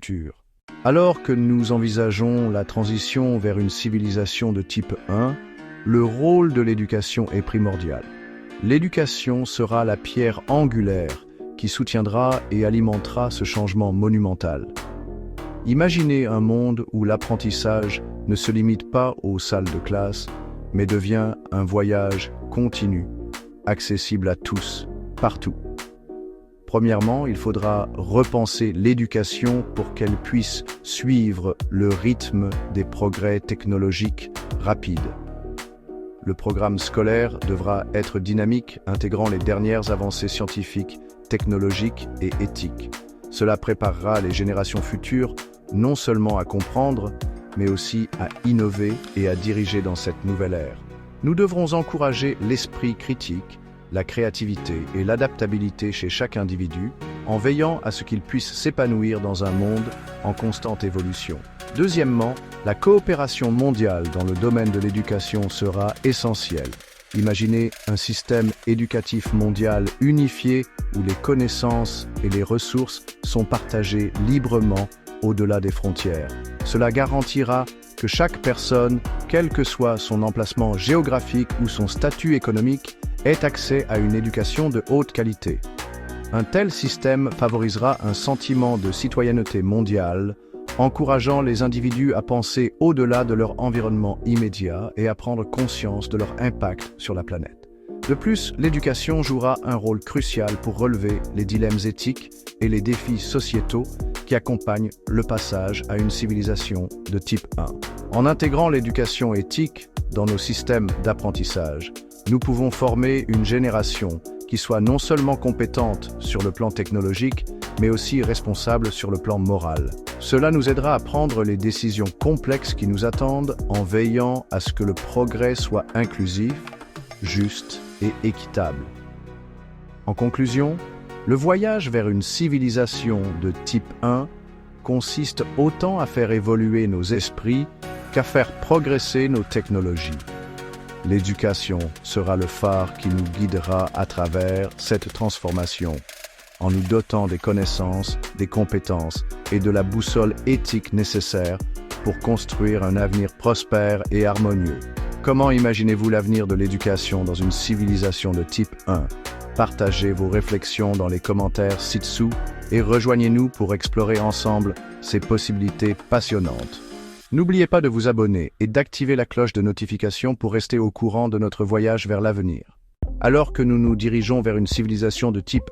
futur. Alors que nous envisageons la transition vers une civilisation de type 1, le rôle de l'éducation est primordial. L'éducation sera la pierre angulaire qui soutiendra et alimentera ce changement monumental. Imaginez un monde où l'apprentissage ne se limite pas aux salles de classe, mais devient un voyage continu, accessible à tous, partout. Premièrement, il faudra repenser l'éducation pour qu'elle puisse suivre le rythme des progrès technologiques rapides. Le programme scolaire devra être dynamique, intégrant les dernières avancées scientifiques, technologiques et éthiques. Cela préparera les générations futures non seulement à comprendre, mais aussi à innover et à diriger dans cette nouvelle ère. Nous devrons encourager l'esprit critique, la créativité et l'adaptabilité chez chaque individu, en veillant à ce qu'il puisse s'épanouir dans un monde en constante évolution. Deuxièmement, la coopération mondiale dans le domaine de l'éducation sera essentielle. Imaginez un système éducatif mondial unifié où les connaissances et les ressources sont partagées librement au-delà des frontières. Cela garantira que chaque personne, quel que soit son emplacement géographique ou son statut économique, ait accès à une éducation de haute qualité. Un tel système favorisera un sentiment de citoyenneté mondiale, encourageant les individus à penser au-delà de leur environnement immédiat et à prendre conscience de leur impact sur la planète. De plus, l'éducation jouera un rôle crucial pour relever les dilemmes éthiques et les défis sociétaux qui accompagnent le passage à une civilisation de type 1. En intégrant l'éducation éthique dans nos systèmes d'apprentissage, nous pouvons former une génération qui soit non seulement compétente sur le plan technologique, mais aussi responsable sur le plan moral. Cela nous aidera à prendre les décisions complexes qui nous attendent en veillant à ce que le progrès soit inclusif, juste et équitable. En conclusion, le voyage vers une civilisation de type 1 consiste autant à faire évoluer nos esprits qu'à faire progresser nos technologies. L'éducation sera le phare qui nous guidera à travers cette transformation, en nous dotant des connaissances, des compétences et de la boussole éthique nécessaire pour construire un avenir prospère et harmonieux. Comment imaginez-vous l'avenir de l'éducation dans une civilisation de type 1? Partagez vos réflexions dans les commentaires ci-dessous et rejoignez-nous pour explorer ensemble ces possibilités passionnantes. N'oubliez pas de vous abonner et d'activer la cloche de notification pour rester au courant de notre voyage vers l'avenir. Alors que nous nous dirigeons vers une civilisation de type